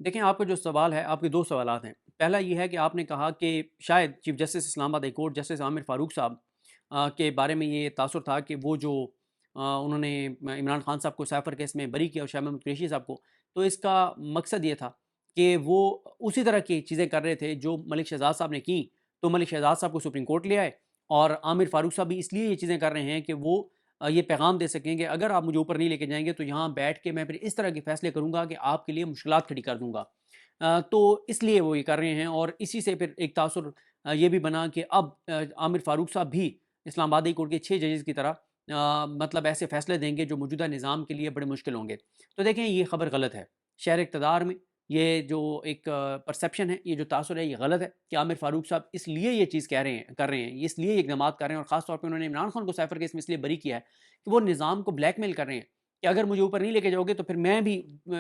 देखें, आपका जो सवाल है, आपके 2 सवालात हैं। पहला ये है कि आपने कहा कि शायद chief justice Islamabad high court justice Aamir Farooq साहब के बारे में ये तासुर था कि वो जो उन्होंने इमरान खान साहब को साइफ़र केस में बरी किया और शाह महमूद कुरैशी साहब को, तो इसका मकसद ये था कि वो उसी तरह की चीज़ें कर रहे थे जो मलिक शहज़ाद साहब ने की, तो मलिक शहज़ाद साहब को सुप्रीम कोर्ट ले आए और आमिर फ़ारूक साहब भी इसलिए ये चीज़ें कर रहे हैं कि वो ये पैगाम दे सकें कि अगर आप मुझे ऊपर नहीं लेके जाएँगे तो यहाँ बैठ के मैं फिर इस तरह के फ़ैसले करूँगा कि आपके लिए मुश्किलात खड़ी कर दूँगा। तो इसलिए वो ये कर रहे हैं और इसी से फिर एक तासुर ये भी बना कि अब आमिर फ़ारूक साहब भी इस्लामाबाद हाई कोर्ट के 6 जजेस की तरह मतलब ऐसे फ़ैसले देंगे जो मौजूदा निज़ाम के लिए बड़े मुश्किल होंगे। तो देखें, ये ख़बर गलत है। शहर इक़्तिदार में ये जो एक परसेप्शन है, ये जो तासुर है, ये गलत है कि आमिर फ़ारूक साहब इसलिए ये चीज़ कह रहे हैं कर रहे हैं, ये इसलिए ये इक़दामात कर रहे हैं और ख़ास तौर पे उन्होंने इमरान खान को साइफ़र केस में इसलिए बरी किया है कि वो निज़ाम को ब्लैकमेल कर रहे हैं कि अगर मुझे ऊपर नहीं लेके जाओगे तो फिर मैं भी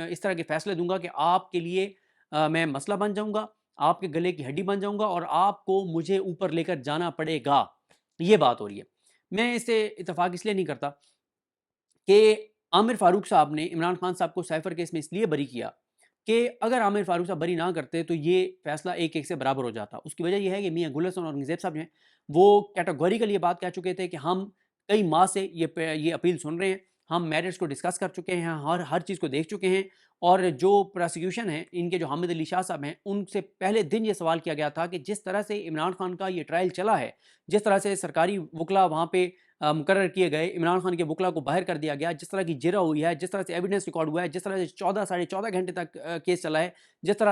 इस तरह के फ़ैसले दूँगा कि आपके लिए मैं मसला बन जाऊँगा, आपके गले की हड्डी बन जाऊँगा और आपको मुझे ऊपर लेकर जाना पड़ेगा। ये बात हो रही है। मैं इससे इत्तेफ़ाक इसलिए नहीं करता कि आमिर फ़ारूक साहब ने इमरान खान साहब को साइफ़र केस में इसलिए बरी किया कि अगर आमिर फ़ारूक साहब बरी ना करते तो ये फ़ैसला 1-1 से बराबर हो जाता। उसकी वजह ये है कि मियाँ गुल हसन औरंगज़ेब साहब जो हैं, वो कैटेगोरिकली ये बात कह चुके थे कि हम कई माह से ये अपील सुन रहे हैं, हम मेरिट्स को डिस्कस कर चुके हैं, हर हर चीज़ को देख चुके हैं और जो प्रोसिक्यूशन है, इनके जो हामिद अली शाह साहब हैं, उनसे पहले दिन ये सवाल किया गया था कि जिस तरह से इमरान खान का ये ट्रायल चला है, जिस तरह से सरकारी वकला वहाँ पे मुकर्रर किए गए, इमरान खान के वकला को बाहर कर दिया गया, जिस तरह की जिरह हुई है, जिस तरह से एविडेंस रिकॉर्ड हुआ है, जिस तरह से 14 साढ़े 14 घंटे तक केस चला है, जिस तरह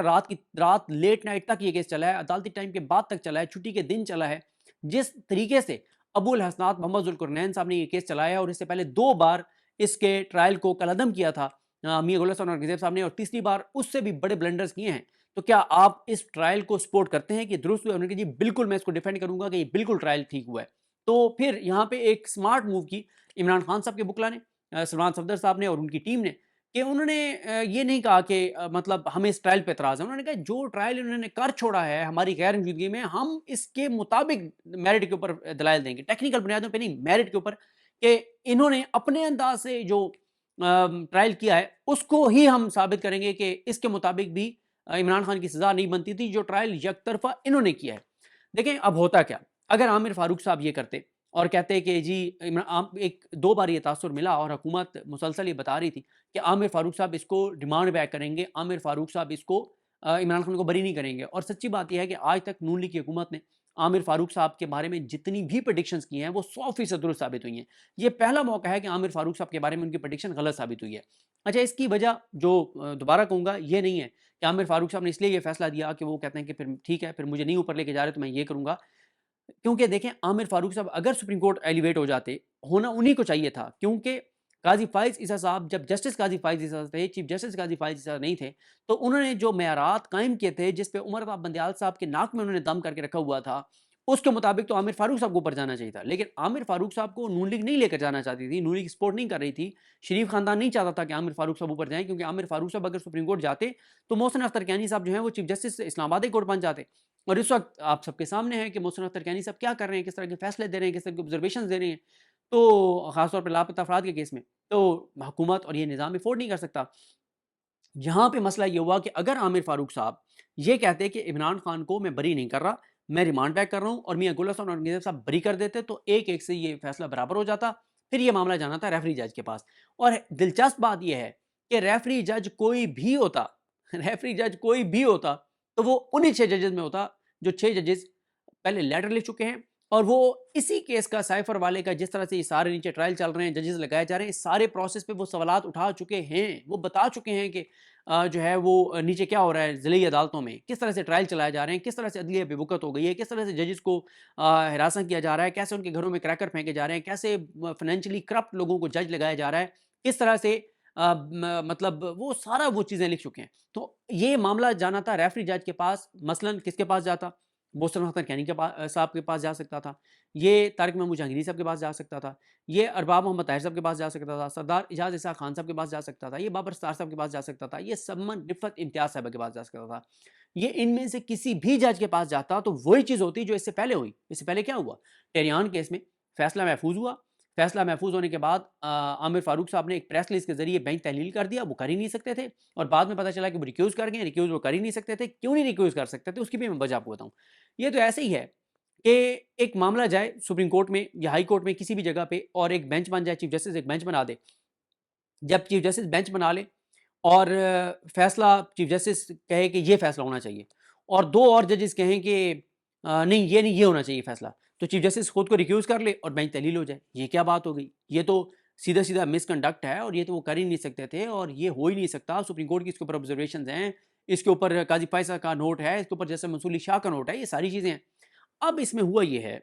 रात लेट नाइट तक ये केस चला है, अदालती टाइम के बाद तक चला है, छुट्टी के दिन चला है, जिस तरीके से अबुल हसनात मोहम्मद ज़ुल्करनैन साहब ने ये केस चलाया है और इससे पहले 2 बार इसके ट्रायल को कलअदम किया था मियां गुल हसन औरंगज़ेब साहब ने और तीसरी बार उससे भी बड़े ब्लंडर्स किए हैं। तो क्या आप इस ट्रायल को सपोर्ट करते हैं कि दुरुस्त हुआ? उन्होंने कहा, जी बिल्कुल मैं इसको डिफेंड करूंगा कि ये बिल्कुल ट्रायल ठीक हुआ है। तो फिर यहाँ पे एक स्मार्ट मूव की इमरान खान साहब के बुकला ने, सलमान सफदर साहब ने और उनकी टीम ने, कि उन्होंने ये नहीं कहा कि मतलब हमें इस ट्रायल पे एतराज़ है। उन्होंने कहा जो ट्रायल इन्होंने कर छोड़ा है हमारी गैर मौजूदगी में, हम इसके मुताबिक मेरिट के ऊपर दलाइल देंगे, टेक्निकल बुनियादों पे नहीं, मेरिट के ऊपर, कि इन्होंने अपने अंदाज से जो ट्रायल किया है उसको ही हम साबित करेंगे कि इसके मुताबिक भी इमरान खान की सज़ा नहीं बनती थी जो ट्रायल यकतरफा इन्होंने किया है। देखें, अब होता क्या, अगर आमिर फ़ारूक साहब ये करते और कहते कि जी एक 2 बार ये तासुर मिला और हुकूमत मुसलसल ये बता रही थी कि आमिर फ़ारूक साहब इसको रिमांड बैक करेंगे, आमिर फ़ारूक साहब इसको इमरान खान को बरी नहीं करेंगे, और सच्ची बात ये है कि आज तक नून लीग की हुकूमत ने आमिर फ़ारूक साहब के बारे में जितनी भी प्रेडिक्शंस की हैं वो 100% दुरुस्त साबित हुई हैं। ये पहला मौका है कि आमिर फ़ारूक साहब के बारे में उनकी प्रेडिक्शन गलत साबित हुई है। अच्छा, इसकी वजह जो दोबारा कहूँगा, ये नहीं है कि आमिर फ़ारूक साहब ने इसलिए ये फैसला दिया कि वो कहते हैं कि फिर ठीक है, फिर मुझे नहीं ऊपर लेके जा रहे तो मैं ये करूँगा। क्योंकि देखें, आमिर फ़ारूक साहब अगर सुप्रीम कोर्ट एलिवेट हो जाते, होना उन्हीं को चाहिए था, क्योंकि काज़ी फ़ाइज़ ईसा साहब जब जस्टिस काज़ी फ़ाइज़ ईसा थे, चीफ जस्टिस काज़ी फ़ाइज़ ईसा नहीं थे, तो उन्होंने जो मेयारात कायम किए थे, जिस पे उमर अब्बास बंदियाल साहब के नाक में उन्होंने दम करके रखा हुआ था, उसके मुताबिक तो आमिर फ़ारूक साहब को ऊपर जाना चाहिए था। लेकिन आमिर फ़ारूक साहब को नून लीग नहीं लेकर जाना चाहती थी, नून लीग सपोर्ट नहीं कर रही थी। शरीफ खानदान नहीं चाहता था कि आमिर फ़ारूक साहब ऊपर जाएँ, क्योंकि आमिर फ़ारूक साहब अगर सुप्रीम कोर्ट जाते, तो मोहसिन अख्तर कैनी साहब जो हैं, वो chief justice Islamabad high court बन जाते। और इस वक़्त आप सबके सामने है कि मोहसिन अख्तर कैनी साहब क्या कर रहे हैं, किस तरह के फैसले दे रहे हैं, किस तरह के ऑब्जर्वेशंस दे रहे हैं। तो ख़ास तौर पे लापता अफ़राद के केस में, तो हुकूमत और ये निज़ाम अफ़ोर्ड नहीं कर सकता। यहाँ पे मसला ये हुआ कि अगर आमिर फ़ारूक साहब ये कहते कि इमरान खान को मैं बरी नहीं कर रहा, मैं रिमांड बैक कर रहा हूँ, और मियाँ गुल हसन औरंगज़ेब साहब बरी कर देते, तो 1-1 से ये फैसला बराबर हो जाता। फिर ये मामला जाना था रेफरी जज के पास। और दिलचस्प बात ये है कि रेफरी जज कोई भी होता रेफरी जज कोई भी होता, तो वो उन्हीं 6 जजेस में होता जो 6 जजेस पहले लेटर लिख चुके हैं, और वो इसी केस का साइफर वाले का, जिस तरह से ये सारे नीचे ट्रायल चल रहे हैं, जजेस लगाए जा रहे हैं, इस सारे प्रोसेस पे वो सवालात उठा चुके हैं। वो बता चुके हैं कि जो है वो नीचे क्या हो रहा है ज़िली अदालतों में, किस तरह से ट्रायल चलाए जा रहे हैं, किस तरह से अदलिया बेवकूफ़ हो गई है, किस तरह से जजेस को हिरासत किया जा रहा है, कैसे उनके घरों में क्रैकर फेंके जा रहे हैं, कैसे फाइनेंशियली करप्ट लोगों को जज लगाया जा रहा है, किस तरह से मतलब वो सारा वो चीज़ें लिख चुके हैं। तो ये मामला जाना था रेफरी जज के पास, मसलन किसके पास जाता? मोहसिन हसन कैनी के साहब के पास जा सकता था, ये तारिक महमूद जहांगीरी साहब के पास जा सकता था, ये अरबाब मोहम्मद ताहिर साहब के पास जा सकता था, सरदार एजाज इसाक खान साहब के पास जा सकता था, ये बाबर सत्तार साहब के पास जा सकता था, ये समन रिफत इम्तियाज साहब के पास जा सकता था। ये इनमें से किसी भी जज के पास जाता तो वही चीज़ होती जो इससे पहले हुई। इससे पहले क्या हुआ? टेरियान केस में फैसला महफूज हुआ, फैसला महफूज होने के बाद आमिर फारूक साहब ने एक प्रेस रिलीज के जरिए बेंच तहलील कर दिया, वो कर ही नहीं सकते थे, और बाद में पता चला कि वो रिक्यूज कर गए। रिक्यूज वो कर ही नहीं सकते थे, क्यों नहीं रिक्यूज कर सकते थे उसकी भी मैं वजह आपको बताऊं। ये तो ऐसे ही है कि एक मामला जाए सुप्रीम कोर्ट में या हाई कोर्ट में किसी भी जगह पे, और एक बेंच बन जाए, चीफ जस्टिस एक बेंच बना दे। जब चीफ जस्टिस बेंच बना ले और फैसला चीफ जस्टिस कहे कि ये फैसला होना चाहिए, और दो और जजेस कहें कि नहीं ये नहीं, ये होना चाहिए फैसला, तो चीफ जस्टिस खुद को रिक्यूज कर ले और बेंच तहलील हो जाए। ये क्या बात हो गई? ये तो सीधा सीधा मिसकंडक्ट है, और ये तो वो कर ही नहीं सकते थे, और ये हो ही नहीं सकता। सुप्रीम कोर्ट की इसके ऊपर ऑब्जर्वेशन हैं, इसके ऊपर काजी फैसला का नोट है, इसके ऊपर जैसे मंसूली शाह का नोट है, ये सारी चीज़ें हैं। अब इसमें हुआ ये है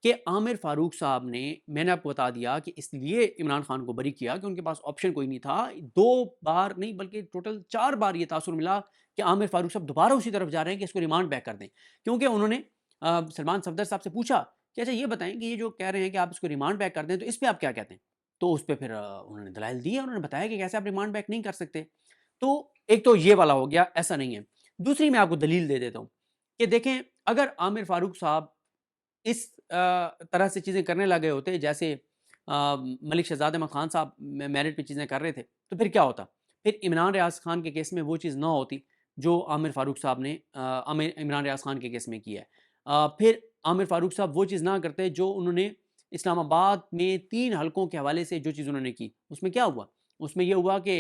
कि आमिर फारूक साहब ने, मैंने आपको बता दिया कि इसलिए इमरान खान को बरी किया कि उनके पास ऑप्शन कोई नहीं था। 2 बार नहीं बल्कि टोटल 4 बार ये तासुर मिला कि आमिर फारूक साहब दोबारा उसी तरफ जा रहे हैं कि इसको रिमांड बैक कर दें। क्योंकि उन्होंने सलमान सफदर साहब से पूछा कि अच्छा ये बताएं कि ये जो कह रहे हैं कि आप इसको रिमांड बैक कर दें, तो इस पे आप क्या कहते हैं? तो उस पे फिर उन्होंने दलाइल दिए, उन्होंने बताया कि कैसे आप रिमांड बैक नहीं कर सकते। तो एक तो ये वाला हो गया, ऐसा नहीं है। दूसरी मैं आपको दलील दे देता हूँ कि देखें, अगर आमिर फारूक साहब इस तरह से चीज़ें करने लगे होते, जैसे मलिक शहजाद अहमद खान साहब मेरिट पे चीज़ें कर रहे थे, तो फिर क्या होता? फिर इमरान रियाज खान के केस में वो चीज़ ना होती जो आमिर फारूक साहब ने इमरान रियाज खान के केस में की है। फिर आमिर फारूक साहब वो चीज़ ना करते जो उन्होंने इस्लामाबाद में 3 हलकों के हवाले से जो चीज़ उन्होंने की। उसमें क्या हुआ? उसमें ये हुआ कि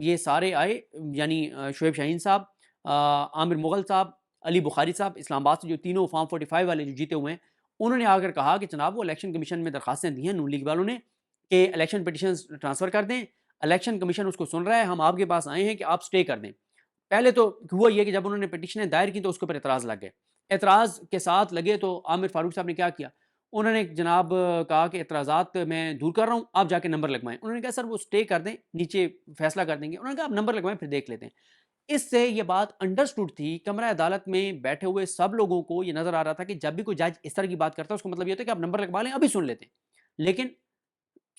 ये सारे आए, यानी शोएब शाहीन साहब, आमिर मुग़ल साहब, अली बुखारी साहब, इस्लामाबाद से जो तीनों फॉर्म 45 वाले जो जीते हुए हैं, उन्होंने आकर कहा कि जनाब वो इलेक्शन कमीशन में दरखास्तें दी हैं नून लीग वालों ने कि इलेक्शन पिटिशंस ट्रांसफ़र कर दें। इलेक्शन कमीशन उसको सुन रहा है, हम आपके पास आए हैं कि आप स्टे कर दें। पहले तो हुआ ये कि जब उन्होंने पिटिशनें दायर की तो उसके ऊपर एतराज़ लग गए। एतराज़ के साथ लगे तो आमिर फारूक साहब ने क्या किया? उन्होंने जनाब कहा कि एतराज़ात मैं दूर कर रहा हूँ, आप जाके नंबर लगवाएँ। उन्होंने कहा सर वो स्टे कर दें, नीचे फैसला कर देंगे। उन्होंने कहा आप नंबर लगवाएँ फिर देख लेते हैं। इससे ये बात अंडरस्टूड थी, कमरा अदालत में बैठे हुए सब लोगों को ये नज़र आ रहा था कि जब भी कोई जज इस तरह की बात करता है, उसका मतलब ये होता है कि आप नंबर लगवा लें, अभी सुन लेते हैं। लेकिन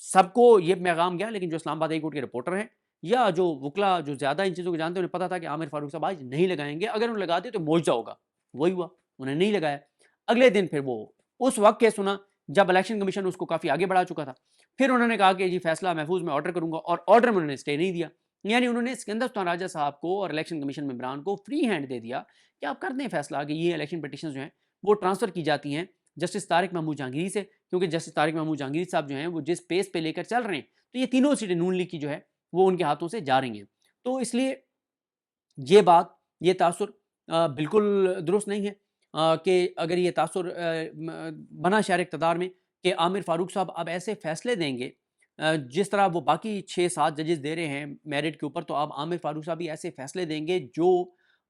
सबको ये पैगाम गया, लेकिन जो इस्लामाबाद हाई कोर्ट के रिपोर्टर हैं या जो वकला जो ज़्यादा इन चीज़ों को जानते हैं, उन्हें पता था कि आमिर फारूक साहब आज नहीं लगाएँगे, अगर उन्होंने लगा दिए तो मुआवज़ा होगा। वही हुआ, उन्होंने नहीं लगाया। अगले दिन फिर वो उस वक़्त केस सुना जब इलेक्शन कमीशन उसको काफ़ी आगे बढ़ा चुका था। फिर उन्होंने कहा कि जी फैसला महफूज मैं ऑर्डर करूँगा, और ऑर्डर में उन्होंने स्टे नहीं दिया। यानी उन्होंने सिकंदर सुल्तान राजा साहब को और इलेक्शन कमीशन मेंबरान को फ्री हैंड दे दिया कि आप कर दें फैसला कि ये इलेक्शन पिटिशंस जो हैं वो ट्रांसफ़र की जाती हैं जस्टिस तारिक महमूद जहांगीरी से, क्योंकि जस्टिस तारिक महमूद जहांगीरी साहब जो हैं वो जिस पेस पे लेकर चल रहे हैं, तो ये तीनों सीटें नून लीग की जो है वो उनके हाथों से जा रही हैं। तो इसलिए ये बात, ये तासुर बिल्कुल दुरुस्त नहीं है कि अगर ये तासुर बना शहर इक़्तिदार में कि आमिर फारूक साहब अब ऐसे फैसले देंगे जिस तरह वो बाकी 6-7 जजेस दे रहे हैं मेरिट के ऊपर, तो अब आमिर फारूक साहब भी ऐसे फैसले देंगे जो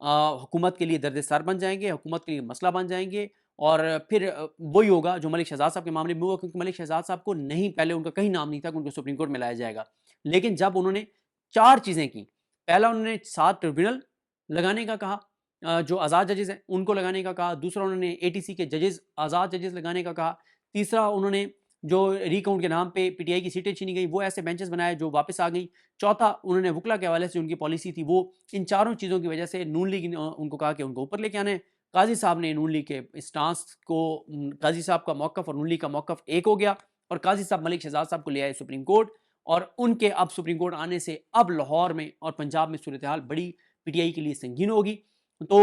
हुकूमत के लिए दर्द सर बन जाएँगे, हुकूमत के लिए मसला बन जाएँगे, और फिर वही होगा जो मलिक शहजाद साहब के मामले में हुआ, क्योंकि मलिक शहजाद साहब को नहीं, पहले उनका कहीं नाम नहीं था कि उनको सुप्रीम कोर्ट में लाया जाएगा। लेकिन जब उन्होंने 4 चीज़ें की, पहला उन्होंने 7 ट्रिब्यूनल लगाने का कहा, जो आज़ाद जजेस हैं उनको लगाने का कहा। दूसरा उन्होंने एटीसी के जजेस, आज़ाद जजेस लगाने का कहा। तीसरा उन्होंने जो रिकाउंट के नाम पे पीटीआई की सीटें छीनी गई वो ऐसे बेंचेस बनाए जो वापस आ गई। चौथा उन्होंने वकला के हवाले से उनकी पॉलिसी थी वो, इन चारों चीज़ों की वजह से नून लीग ने उनको कहा कि उनको ऊपर लेके आना है। काज़ी साहब ने नून लीग के स्टांस को, काज़ी साहब का मौक़िफ़ और नून लीग का मौक़िफ़ एक हो गया, और काज़ी साहब मलिक शहजाद साहब को ले आए सुप्रीम कोर्ट, और उनके अब सुप्रीम कोर्ट आने से अब लाहौर में और पंजाब में सूरत हाल बड़ी पीटीआई के लिए संगीन होगी। तो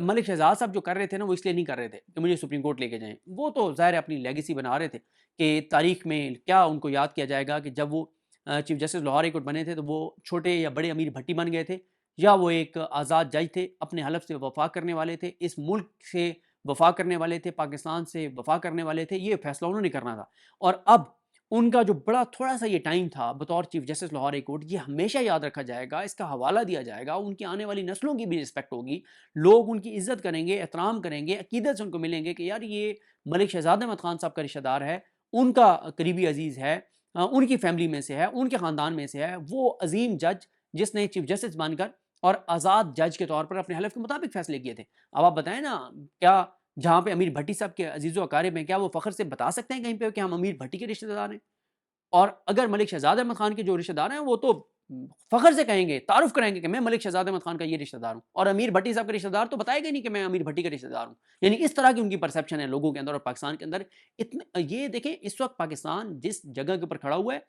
मलिक शहजाद साहब जो कर रहे थे ना, वो इसलिए नहीं कर रहे थे कि मुझे सुप्रीम कोर्ट लेके जाएँ। वो तो ज़ाहिर है अपनी लेगेसी बना रहे थे कि तारीख़ में क्या उनको याद किया जाएगा कि जब वो chief justice Lahore high court बने थे, तो वो छोटे या बड़े अमीर भट्टी बन गए थे, या वो एक आज़ाद जज थे, अपने हलफ से वफ़ा करने वाले थे, इस मुल्क से वफ़ा करने वाले थे, पाकिस्तान से वफ़ा करने वाले थे, ये फ़ैसला उन्होंने करना था। और अब उनका जो बड़ा थोड़ा-सा ये टाइम था बतौर chief justice Lahore high court, ये हमेशा याद रखा जाएगा, इसका हवाला दिया जाएगा, उनकी आने वाली नस्लों की भी रिस्पेक्ट होगी, लोग उनकी इज़्ज़त करेंगे, एहतराम करेंगे, अकीदत से उनको मिलेंगे कि यार ये मलिक शहजाद अहमद खान साहब का रिश्तेदार है, उनका करीबी अज़ीज़ है, उनकी फैमिली में से है, उनके ख़ानदान में से है, वो अज़ीम जज जिसने चीफ जस्टिस बनकर और आज़ाद जज के तौर पर अपने हलफ के मुताबिक फ़ैसले किए थे। अब आप बताएँ ना, क्या जहाँ पे अमीर भट्टी साहब के अज़ीज़-ओ-अक़ारिब हैं, क्या वो फ़ख्र से बता सकते हैं कहीं पे कि हम अमीर भट्टी के रिश्तेदार हैं? और अगर मलिक शहजाद अहमद खान के जो रिश्तेदार हैं, वो तो फ़ख्र से कहेंगे, तारुफ़ कराएँगे कि मैं मलिक शहज़ाद अहमद ख़ान का ये रिश्तेदार हूँ, और अमीर भट्टी साहब का रिश्तेदार तो बताएगा ही नहीं कि मैं अमीर भट्टी का रिश्तेदार हूँ। यानी इस तरह की उनकी परसेप्शन है लोगों के अंदर और पाकिस्तान के अंदर। इतने ये देखें, इस वक़्त पाकिस्तान जिस जगह के ऊपर खड़ा हुआ है,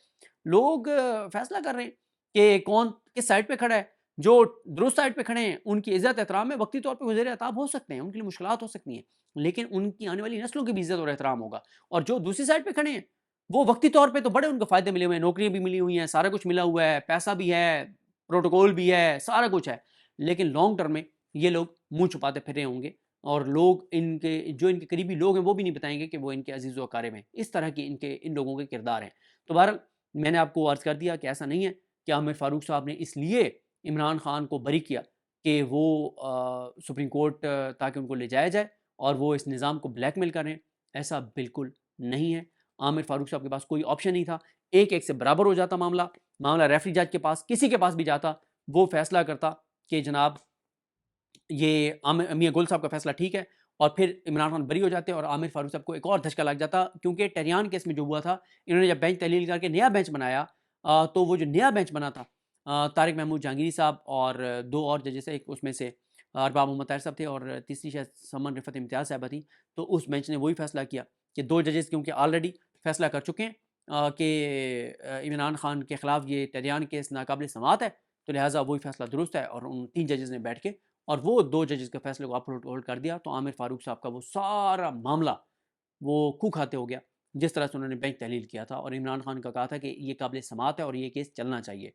लोग फ़ैसला कर रहे हैं कि कौन किस साइड पे खड़ा है। जो दुरुस्त साइड पे खड़े हैं, उनकी इज़्ज़त एहतराम में वक़्ती तौर पे वज़ीर-ए-आताब हो सकते हैं, उनके लिए मुश्किलात हो सकती हैं, लेकिन उनकी आने वाली नस्लों की भी इज़्ज़त और एहतराम होगा। और जो दूसरी साइड पे खड़े हैं, वो वक़्ती तौर पे तो बड़े उनको फ़ायदे मिले हुए हैं, नौकरियाँ भी मिली हुई हैं, सारा कुछ मिला हुआ है, पैसा भी है, प्रोटोकॉल भी है, सारा कुछ है। लेकिन लॉन्ग टर्म में ये लोग मुँह छुपाते फिर रहे होंगे, और लोग इनके जो इनके करीबी लोग हैं, वो भी नहीं बताएँगे कि वो इनके अज़ीज़ व अक़ारिब हैं। इस तरह की इनके इन लोगों के किरदार हैं। तो बहरहाल मैंने आपको अर्ज़ कर दिया कि ऐसा नहीं है कि आमिर फ़ारूक साहब ने इसलिए इमरान खान को बरी किया कि वो सुप्रीम कोर्ट ताकि उनको ले जाया जाए और वो इस निज़ाम को ब्लैकमेल कर रहे हैं। ऐसा बिल्कुल नहीं है। आमिर फ़ारूक साहब के पास कोई ऑप्शन नहीं था। एक-एक से बराबर हो जाता मामला। मामला रेफ़री जज के पास, किसी के पास भी जाता, वो फ़ैसला करता कि जनाब ये मियाँ गुल साहब का फ़ैसला ठीक है, और फिर इमरान खान बरी हो जाते और आमिर फ़ारूक साहब को एक और धचका लग जाता, क्योंकि टेरियान केस में जो हुआ था, इन्होंने जब बेंच तहलील करके नया बेंच बनाया, तो वो जो नया बेंच बना था, तारिक महमूद जहांगीरी साहब और 2 और जजेस, एक उसमें से अरबाब मोहम्मद ताहिर साहब थे और तीसरी शायद समन रिफ़त इम्तियाज़ साहिबा थी। तो उस बेंच ने वही फ़ैसला किया कि 2 जजेस क्योंकि ऑलरेडी फ़ैसला कर चुके हैं कि इमरान खान के खिलाफ ये टेरियान केस नाकाबिल समाअत है, तो लिहाज़ा वही फ़ैसला दुरुस्त है, और उन 3 जजेस ने बैठ के और वो 2 जजेस के फ़ैसले को अपहोल्ड कर दिया। तो आमिर फ़ारूक साहब का वो सारा मामला वो कुँ खाते हो गया, जिस तरह से उन्होंने बेंच तहलील किया था और इमरान खान का कहा था कि ये काबिल समाअत है और ये केस चलना चाहिए।